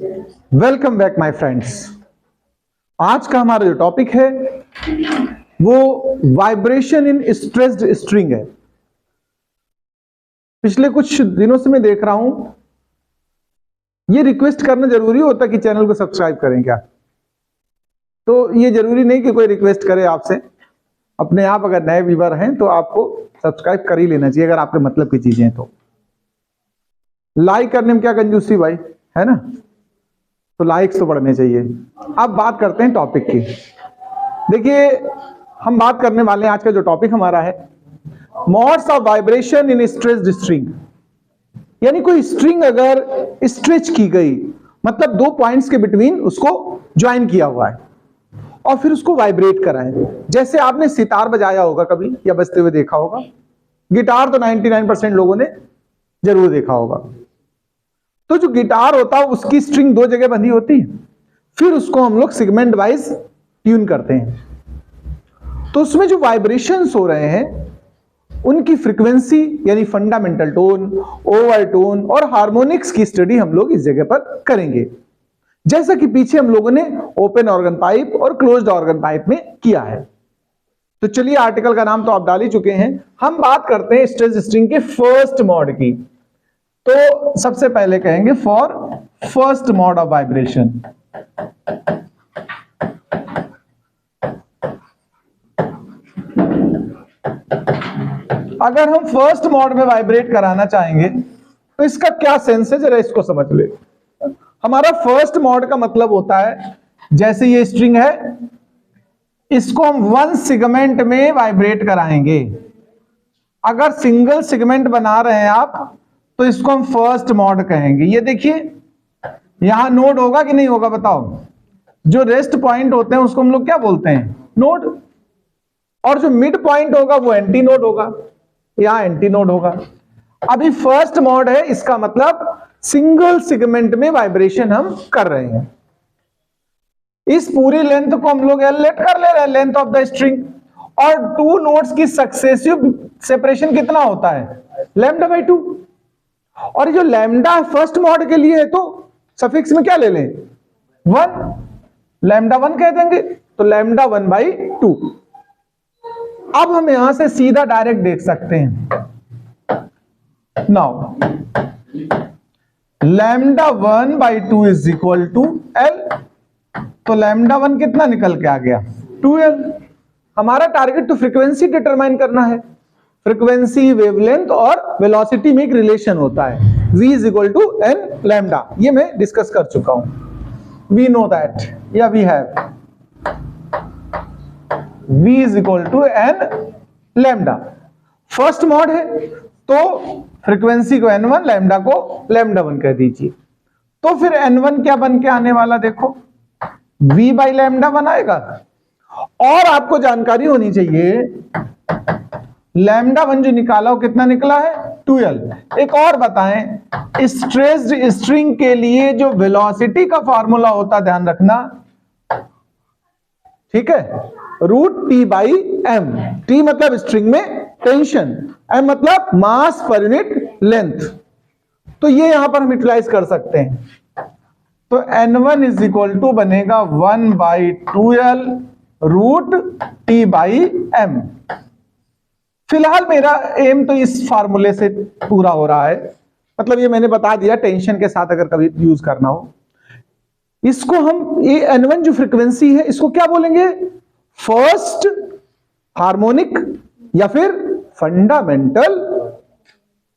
Welcome back my friends. आज का हमारा जो टॉपिक है वो वाइब्रेशन इन स्ट्रेस्ड स्ट्रिंग है। पिछले कुछ दिनों से मैं देख रहा हूं, ये रिक्वेस्ट करना जरूरी होता कि चैनल को सब्सक्राइब करें क्या? तो ये जरूरी नहीं कि कोई रिक्वेस्ट करे आपसे, अपने आप अगर नए व्यूअर हैं तो आपको सब्सक्राइब कर ही लेना चाहिए अगर आपके मतलब की चीजें हैं तो। लाइक करने में क्या कंजूसी भाई, है ना? तो लाइक्स तो बढ़ने चाहिए। अब बात करते हैं टॉपिक की। देखिए, हम बात करने वाले हैं, आज का जो टॉपिक हमारा है modes of vibration in stressed string. यानी कोई स्ट्रिंग अगर स्ट्रेच की गई, मतलब दो पॉइंट्स के बिटवीन उसको ज्वाइन किया हुआ है और फिर उसको वाइब्रेट करा है। जैसे आपने सितार बजाया होगा कभी या बजते हुए देखा होगा, गिटार तो 99% लोगों ने जरूर देखा होगा। तो जो गिटार होता है उसकी स्ट्रिंग दो जगह बंधी होती है, फिर उसको हम लोग सेगमेंट वाइज ट्यून करते हैं। तो उसमें जो वाइब्रेशंस हो रहे हैं उनकी फ्रीक्वेंसी यानी फंडामेंटल टोन, ओवरटोन और हार्मोनिक्स की स्टडी हम लोग इस जगह पर करेंगे, जैसा कि पीछे हम लोगों ने ओपन ऑर्गन पाइप और क्लोज्ड ऑर्गन पाइप में किया है। तो चलिए, आर्टिकल का नाम तो आप डाल ही चुके हैं। हम बात करते हैं स्ट्रेस्ड स्ट्रिंग के फर्स्ट मॉड की। तो सबसे पहले कहेंगे for first mod of vibration. अगर हम फर्स्ट मॉड में वाइब्रेट कराना चाहेंगे तो इसका क्या सेंस है, जरा इसको समझ ले। हमारा फर्स्ट मॉड का मतलब होता है, जैसे ये स्ट्रिंग है, इसको हम वन सेगमेंट में वाइब्रेट कराएंगे। अगर सिंगल सेगमेंट बना रहे हैं आप तो इसको हम फर्स्ट मॉड कहेंगे। ये देखिए, यहां नोड होगा कि नहीं होगा बताओ? जो रेस्ट पॉइंट होते हैं उसको हम लोग क्या बोलते हैं? नोड। और जो मिड पॉइंट होगा वो एंटी नोड होगा, यहां एंटी नोड होगा। अभी फर्स्ट मॉड है, इसका मतलब सिंगल सेगमेंट में वाइब्रेशन हम कर रहे हैं। इस पूरी लेंथ को हम लोग एल लेट कर ले रहे हैं, लेंथ ऑफ द स्ट्रिंग। और टू नोड्स की सक्सेसिव सेपरेशन कितना होता है? Lambda by 2। और जो लैम्डा फर्स्ट मॉड के लिए है तो सफिक्स में क्या ले लें? 1, लैम्डा 1 कह देंगे, तो लैम्डा 1/2। अब हम यहां से सीधा डायरेक्ट देख सकते हैं। Now lambda 1/2 is equal to L. तो लैम्डा 1 कितना निकल के आ गया? 2l। हमारा टारगेट तो फ्रीक्वेंसी डिटरमाइन करना है। फ्रीक्वेंसी, वेवलेंथ और वेलोसिटी में एक रिलेशन होता है, v is equal to N lambda. ये मैं डिस्कस कर चुका हूं। वी नो दैट, या we have v is equal to N lambda. First mode है तो फ्रीक्वेंसी को n1, लैम्डा को लैम्डा 1 कह दीजिए। तो फिर n1 क्या बन के आने वाला देखो? v बाई लैम्डा 1 आएगा। और आपको जानकारी होनी चाहिए, लैम्डा 1 जो निकाला वो कितना निकला है? 2l। एक और बताएं, स्ट्रेस्ड स्ट्रिंग के लिए जो वेलोसिटी का फॉर्मूला होता, ध्यान रखना, ठीक है, √T/m। T मतलब स्ट्रिंग में टेंशन, m मतलब मास पर यूनिट लेंथ। तो ये यहां पर हम यूटिलाइज कर सकते हैं। तो n1 इज इक्वल टू बनेगा 1/2l √T/m। फिलहाल मेरा एम तो इस फार्मूले से पूरा हो रहा है, मतलब ये मैंने बता दिया, टेंशन के साथ अगर कभी यूज करना हो। इसको हम, ये n1 जो फ्रीक्वेंसी है, इसको क्या बोलेंगे? फर्स्ट हार्मोनिक या फिर फंडामेंटल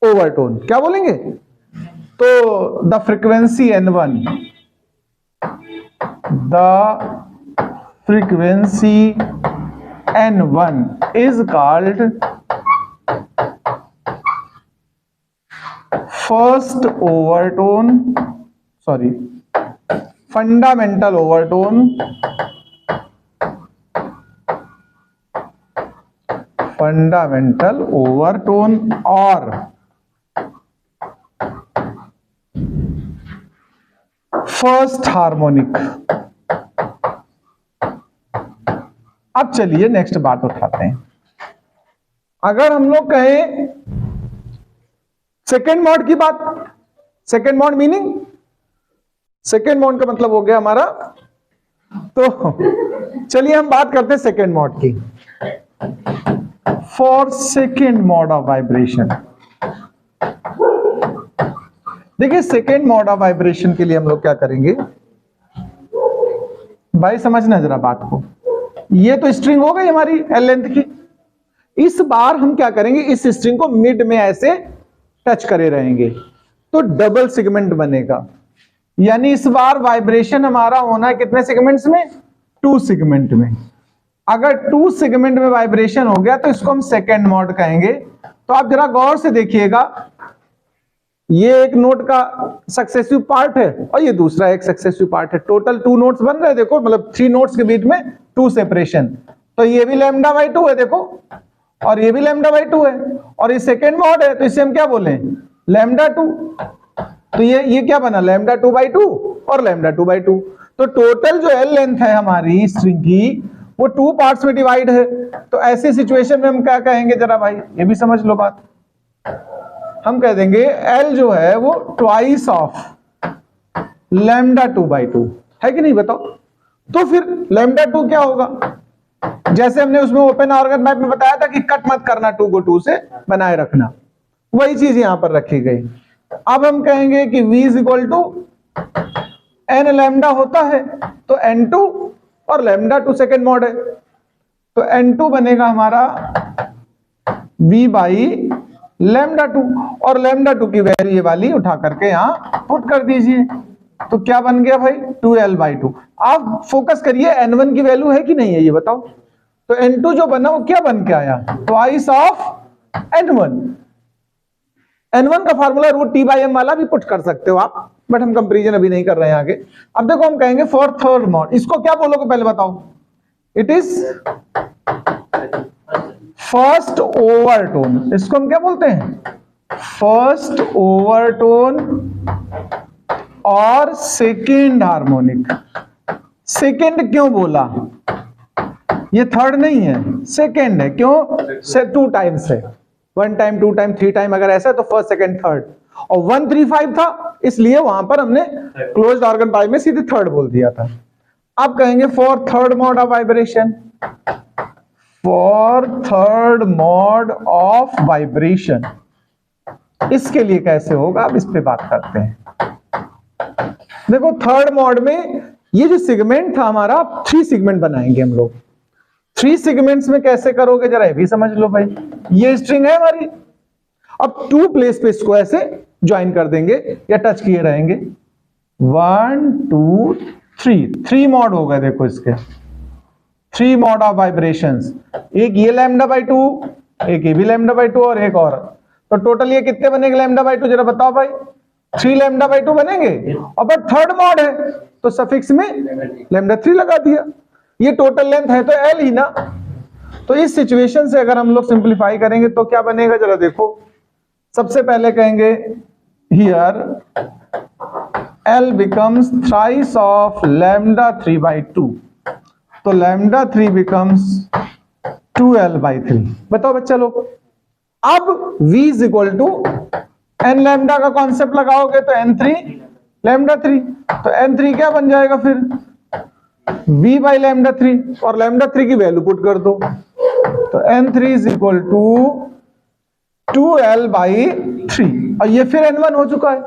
ओवरटोन, क्या बोलेंगे? तो the frequency n1, the frequency n1 is called first overtone, sorry, fundamental overtone, fundamental overtone और फर्स्ट हार्मोनिक। अब चलिए नेक्स्ट बात उठाते हैं। अगर हम लोग कहें सेकेंड मॉड की बात, second mod meaning second mode का मतलब हो गया हमारा। तो चलिए हम बात करते हैं सेकेंड मोड की। For second mode of vibration, देखिए सेकेंड मोड ऑफ वाइब्रेशन के लिए हम लोग क्या करेंगे भाई, समझना जरा बात को। ये तो स्ट्रिंग हो गई हमारी एल लेंथ की। इस बार हम क्या करेंगे, इस स्ट्रिंग को मिड में ऐसे टच करे रहेंगे तो डबल सेगमेंट बनेगा। यानी इस बार वाइब्रेशन हमारा होना है कितने सेगमेंट्स में, 2 सेगमेंट में। अगर 2 सेगमेंट में वाइब्रेशन हो गया तो इसको हम सेकेंड मोड कहेंगे। तो आप जरा गौर से देखिएगा, ये एक नोट का सक्सेसिव पार्ट है और ये दूसरा एक सक्सेसिव पार्ट है। टोटल 2 नोट्स बन रहे हैं, देखो, मतलब 3 नोट्स के बीच में 2 सेपरेशन। तो ये भी λ/2 है देखो, और ये भी λ/2 है, और ये सेकेंड मोड है तो इसे हम क्या बोले, λ2। तो ये क्या बना, λ2/2 और λ2/2। तो टोटल जो एल लेंथ है हमारी स्ट्रिंग की वो 2 पार्ट्स में डिवाइड है। तो ऐसी सिचुएशन में हम क्या कहेंगे जरा भाई, ये भी समझ लो बात। हम कह देंगे एल जो है वो ट्वाइस ऑफ λ2/2 है कि नहीं, बताओ। तो फिर λ2 क्या होगा, जैसे हमने उसमें ओपन ऑर्गन मैप में बताया था कि कट मत करना, 2 को 2 से बनाए रखना, वही चीज यहां पर रखी गई। अब हम कहेंगे कि v is equal to n lambda होता है तो n2 और λ2 सेकेंड मॉड है तो n2 बनेगा हमारा v बाई λ2 और λ2 की वैल्यू ये वाली उठा करके यहां पुट कर दीजिए। तो क्या बन गया भाई, 2l/2। आप फोकस करिए n1 की वैल्यू है कि नहीं है ये बताओ। तो n2 जो बना वो क्या बन के आया, ट्वाइस ऑफ n1। n1 का फार्मूला √t/m वाला भी पुट कर सकते हो आप, बट हम कंपैरिजन अभी नहीं कर रहे हैं आगे। अब देखो हम कहेंगे फॉर थर्ड मॉड, इसको क्या बोलोगे पहले बताओ। इट इज फर्स्ट ओवरटोन, इसको हम क्या बोलते हैं, फर्स्ट ओवरटोन और सेकेंड हार्मोनिक। सेकेंड क्यों बोला, ये थर्ड नहीं है, सेकेंड है। क्यों, से 2 टाइम्स है, 1 टाइम 2 टाइम 3 टाइम अगर ऐसा है तो फर्स्ट सेकेंड थर्ड, और 1 3 5 था इसलिए वहां पर हमने क्लोज्ड ऑर्गन पाई में सीधे थर्ड बोल दिया था। अब कहेंगे for third mode of vibration, for third mode of vibration, इसके लिए कैसे होगा अब इस पे बात करते हैं। देखो थर्ड मोड में ये जो सेगमेंट था हमारा, 3 सेगमेंट बनाएंगे हम लोग। 3 सेगमेंट्स में कैसे करोगे जरा ये भी समझ लो भाई। ये स्ट्रिंग है हमारी, अब 2 प्लेस पे इसको ऐसे ज्वाइन कर देंगे या टच किए रहेंगे। 1 2 3 मॉड हो गए देखो इसके, 3 मॉड ऑफ वाइब्रेशंस। एक ये λ/2, एक ये भी λ/2 और एक और। तो टोटल ये कितने बनेंगे λ/2 जरा बताओ भाई, 3 λ/2 बनेंगे। और बट थर्ड मॉड है तो सफिक्स में λ3 लगा दिया। ये टोटल लेंथ है तो एल ही ना। तो इस सिचुएशन से अगर हम लोग सिंप्लीफाई करेंगे तो क्या बनेगा जरा देखो। सबसे पहले कहेंगे here L becomes thrice of λ3/2, तो λ3 बिकम्स 2l/3। बताओ बच्चा लोग। अब v is equal to n lambda का कॉन्सेप्ट लगाओगे तो n3 λ3, तो n3 क्या बन जाएगा फिर, v/λ3, और λ3 की वैल्यू पुट कर दो। तो n3 is equal to 2l/3, और ये फिर n1 हो चुका है।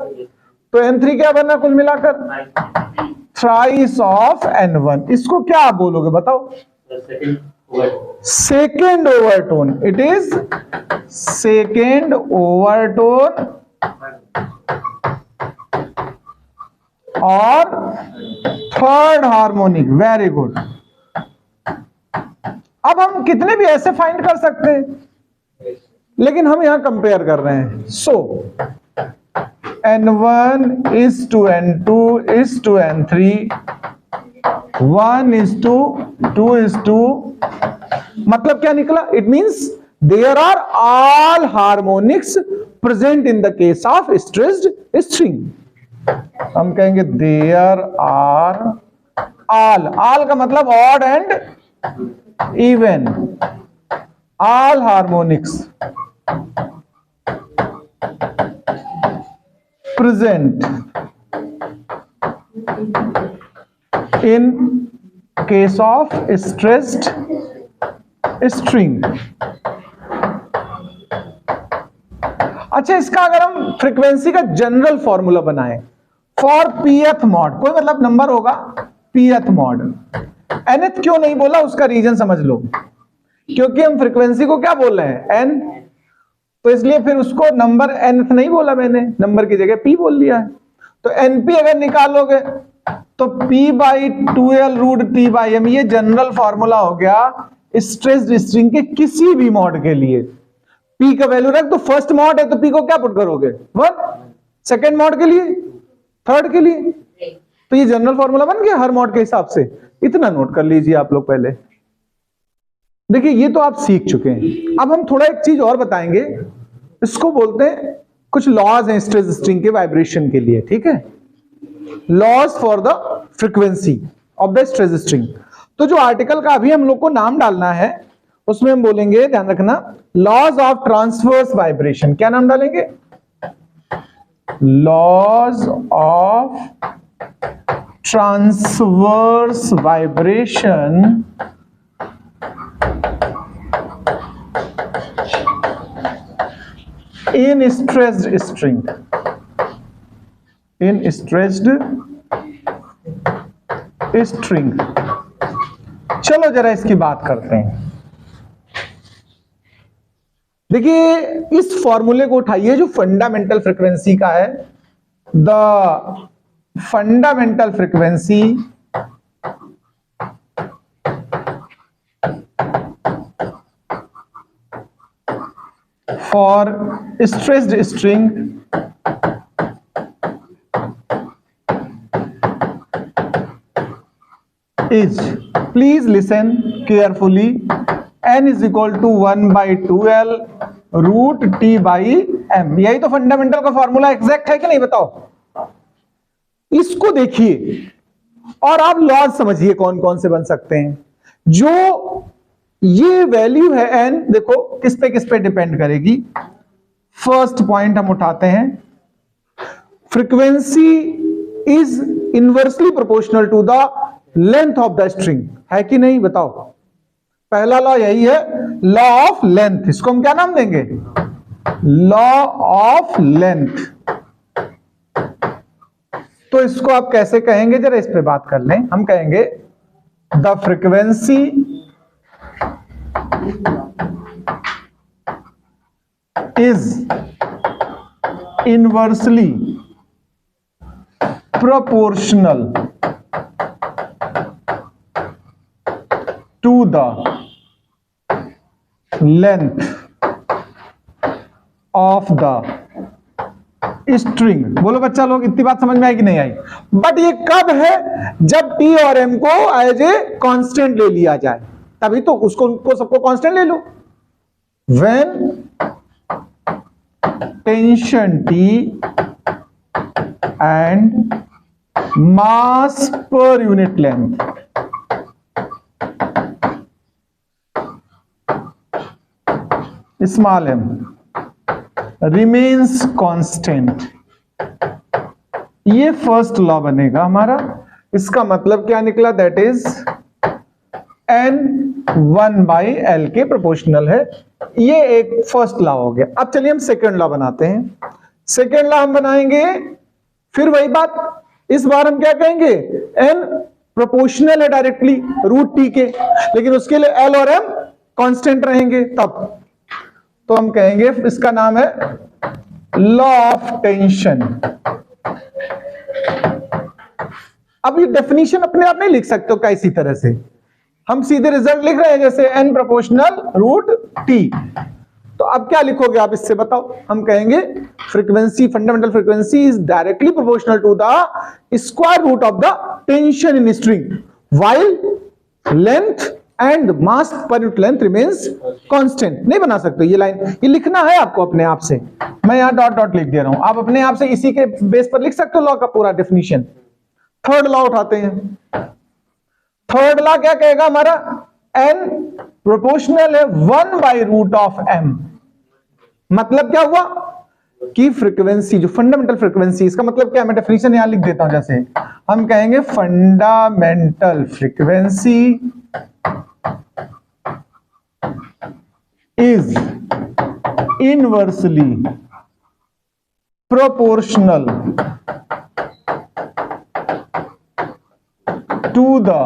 तो n3 क्या बना कुल मिलाकर, थ्राइस ऑफ n1। इसको क्या आप बोलोगे बताओ, second overtone. It is second overtone और थर्ड हार्मोनिक। Very good. अब हम कितने भी ऐसे फाइंड कर सकते हैं, लेकिन हम यहां कंपेयर कर रहे हैं। सो n1 is to n2 is to n3, 1 is to 2 is to, मतलब क्या निकला, it means there are all harmonics present in the case of stressed string. हम कहेंगे देयर आर ऑल का मतलब odd and even, all harmonics present in case of stressed string. अच्छा, इसका अगर हम फ्रीक्वेंसी का जनरल फॉर्मूला बनाएं फॉर pth मॉड, कोई मतलब नंबर होगा pth मॉड, nth क्यों नहीं बोला उसका रीजन समझ लो, क्योंकि हम फ्रीक्वेंसी को क्या बोल रहे हैं n, तो इसलिए फिर उसको नंबर nth नहीं बोला मैंने, नंबर की जगह p बोल लिया है। तो np अगर निकालोगे तो p by 2l root t by m, ये जनरल फॉर्मूला हो गया स्ट्रेस्ड स्ट्रिंग के किसी भी मॉड के लिए। p का वैल्यू रख, तो फर्स्ट मॉड है तो p को क्या पुट करोगे 1, सेकेंड मॉड के लिए, थर्ड के लिए, तो ये जनरल फॉर्मूला बन गया हर मॉड के हिसाब से। इतना नोट कर लीजिए आप लोग पहले। देखिए ये तो आप सीख चुके हैं, अब हम थोड़ा एक चीज और बताएंगे, इसको बोलते हैं कुछ लॉज हैं स्ट्रेस स्ट्रिंग के वाइब्रेशन के लिए, ठीक है, laws for the frequency of the stress string. तो जो आर्टिकल का अभी हम लोग को नाम डालना है उसमें हम बोलेंगे, ध्यान रखना, लॉज ऑफ ट्रांसवर्स वाइब्रेशन। क्या नाम डालेंगे? Laws of transverse vibration in stressed string, in stressed string. चलो जरा इसकी बात करते हैं। देखिए इस फॉर्मूले को उठाइए जो फंडामेंटल फ्रीक्वेंसी का है, the fundamental frequency for stressed string is, please listen carefully, n is equal to 1 by 2l root t by m। यही तो फंडामेंटल का फॉर्मूला एग्जैक्ट है कि नहीं बताओ? इसको देखिए और आप लॉज समझिए कौन कौन से बन सकते हैं। जो ये वैल्यू है n, देखो किस पे डिपेंड करेगी। फर्स्ट पॉइंट हम उठाते हैं, frequency is inversely proportional to the length of the string, है कि नहीं बताओ? पहला लॉ यही है, लॉ ऑफ लेंथ। इसको हम क्या नाम देंगे? Law of length. तो इसको आप कैसे कहेंगे जरा इस पे बात कर लें। हम कहेंगे the frequency is inversely proportional to the length of the string। बोलो बच्चा लोग, इतनी बात समझ में आई कि नहीं आई? बट ये कब है? जब t और m को एज ए कांस्टेंट ले लिया जाए, तभी तो उसको सबको कांस्टेंट ले लो। when tension t and mass per unit length small m remains constant, ये फर्स्ट लॉ बनेगा हमारा। इसका मतलब क्या निकला? That is n 1 by l के प्रोपोर्शनल है। ये एक फर्स्ट लॉ हो गया। अब चलिए हम सेकेंड लॉ बनाते हैं। सेकेंड लॉ हम बनाएंगे, फिर वही बात, इस बार हम क्या कहेंगे? n प्रोपोर्शनल है डायरेक्टली रूट t के, लेकिन उसके लिए l और m कांस्टेंट रहेंगे। तब तो हम कहेंगे, इसका नाम है लॉ ऑफ टेंशन। अब ये डेफिनेशन अपने आप नहीं लिख सकते हो क्या? इसी तरह से हम सीधे रिजल्ट लिख रहे हैं, जैसे n प्रोपोर्शनल रूट t। तो अब क्या लिखोगे आप इससे बताओ? हम कहेंगे frequency, fundamental frequency is directly proportional to the square root of the tension in string while length and mass per unit length remains constant. नहीं बना सकते ये लाइन, ये लिखना है आपको अपने आप से। मैं यहां डॉट डॉट लिख दे रहा हूं, आप अपने आप से इसी के बेस पर लिख सकते हो लॉ का पूरा डेफिनेशन। थर्ड लॉ उठाते हैं। थर्ड लॉ क्या कहेगा हमारा? n प्रोपोर्शनल है 1 बाई रूट ऑफ m। मतलब क्या हुआ कि फ्रीक्वेंसी, जो फंडामेंटल फ्रीक्वेंसी, इसका मतलब क्या? मैं डेफिनेशन यहां लिख देता हूं। जैसे हम कहेंगे fundamental frequency is inversely proportional to the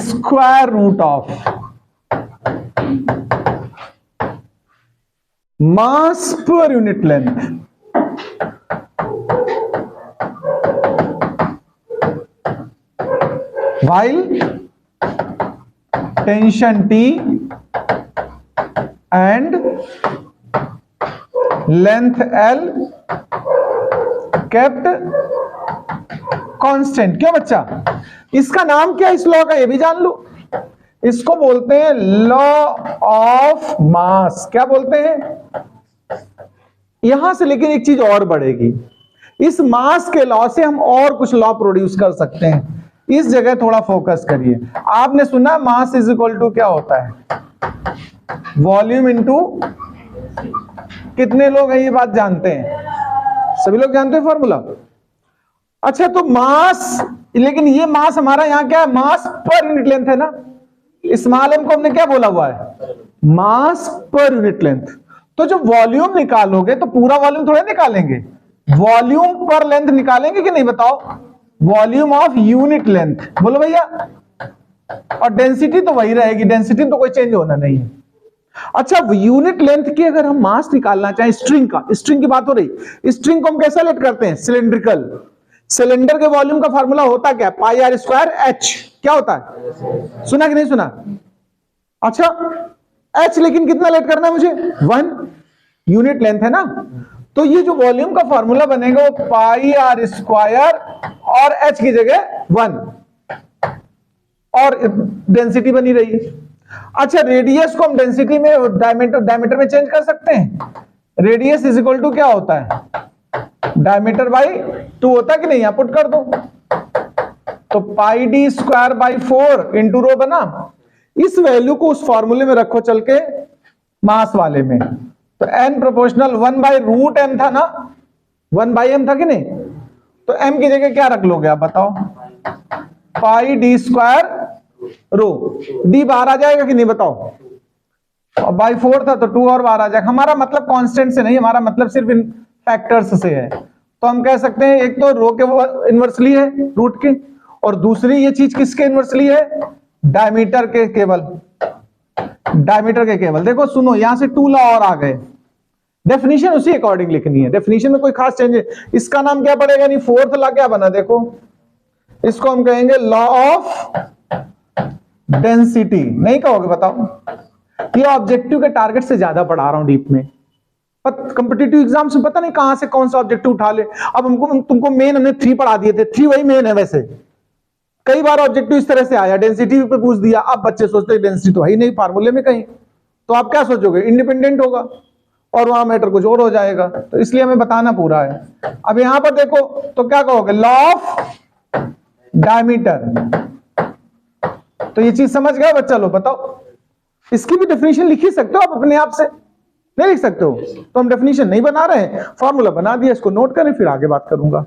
square root of mass per unit length while tension T and length L kept constant। क्यों बच्चा? इसका नाम क्या है इस लॉ का, ये भी जान लो। इसको बोलते हैं लॉ ऑफ मास। क्या बोलते हैं? यहां से लेकिन एक चीज और बढ़ेगी, इस मास के लॉ से हम और कुछ लॉ प्रोड्यूस कर सकते हैं। इस जगह थोड़ा फोकस करिए। आपने सुना मास इज इक्वल टू क्या होता है? वॉल्यूम इनटू, कितने लोग हैं ये बात जानते हैं? सभी लोग जानते हैं फॉर्मूला? अच्छा, तो मास, लेकिन ये मास हमारा यहां क्या है? मास पर यूनिट लेंथ है ना। स्मॉल एम को हमने क्या बोला हुआ है? मास पर यूनिट लेंथ। तो जब वॉल्यूम निकालोगे तो पूरा वॉल्यूम थोड़ा निकालेंगे, वॉल्यूम पर लेंथ निकालेंगे कि नहीं बताओ? वॉल्यूम ऑफ यूनिट लेंथ, बोलो भैया। और डेंसिटी तो वही रहेगी, डेंसिटी तो कोई चेंज होना नहीं है। अच्छा, यूनिट लेंथ की अगर हम मास निकालना चाहें, स्ट्रिंग का, स्ट्रिंग की बात हो रही, स्ट्रिंग को हम कैसा लेट करते हैं? सिलेंड्रिकल। सिलेंडर के वॉल्यूम का फार्मूला होता क्या? पाई आर स्क्वायर एच। क्या होता है? सुना कि नहीं सुना? अच्छा, एच लेकिन कितना लेट करना है मुझे? 1 यूनिट लेंथ है ना। तो ये जो वॉल्यूम का फार्मूला बनेगा वो पाई आर स्क्वायर और एच की जगह 1 और डेंसिटी बनी रही। अच्छा, रेडियस को हम डेंसिटी में, डायमीटर में चेंज कर सकते हैं। रेडियस इज इक्वल टू क्या होता है? डायमीटर बाई 2 होता है कि नहीं? यहां पुट कर दो तो pi D square by 4 into rho बना। इस वैल्यू को उस फॉर्मूले में रखो चल के मास वाले में, तो n proportional 1 by root m था ना, 1 बाई m था कि नहीं? तो m की जगह क्या रख लोगे आप बताओ? पाई डी स्क्वायर रो, d बाहर आ जाएगा कि नहीं बताओ? और बाई 4 था तो 2 और बाहर आ जाएगा। हमारा मतलब कांस्टेंट से नहीं, हमारा मतलब सिर्फ इन फैक्टर्स से है। तो हम कह सकते हैं एक तो रो के इनवर्सली है रूट के, और दूसरी ये चीज किसके इनवर्सली है? डायमीटर के केवल, डायमीटर के केवल। देखो सुनो, यहां से 2 लॉ और आ गए। डेफिनेशन उसी अकॉर्डिंग लिखनी है, डेफिनेशन में कोई खास चेंज है। इसका नाम क्या पड़ेगा? नहीं, 4th लॉ क्या बना? देखो, इसको हम कहेंगे लॉ ऑफ डेंसिटी। नहीं कहोगे बताओ? ये ऑब्जेक्टिव के टारगेट से ज्यादा पढ़ा रहा हूं डीप में। कॉम्पिटिटिव एग्जाम से पता नहीं कहां से कौन सा ऑब्जेक्टिव उठा ले। अब हमको, तुमको मेन हमने 3 पढ़ा दिए थे, 3 वही मेन है। वैसे कई बार ऑब्जेक्टिव इस तरह से आया, डेंसिटी पे पूछ दिया। अब बच्चे सोचते हैं डेंसिटी तो है ही नहीं फार्मूले में कहीं, तो आप क्या सोचोगे? इंडिपेंडेंट होगा और वहां मैटर कुछ और हो जाएगा। तो इसलिए हमें बताना पूरा है। अब यहां पर देखो तो क्या कहोगे? Law of diameter. तो ये चीज समझ गया बच्चा? लो बताओ, इसकी भी डेफिनेशन लिख ही सकते हो आप अपने आप से, नहीं लिख सकते हो? तो हम डेफिनेशन नहीं बना रहे हैं, फॉर्मूला बना दिया, इसको नोट करें, फिर आगे बात करूंगा।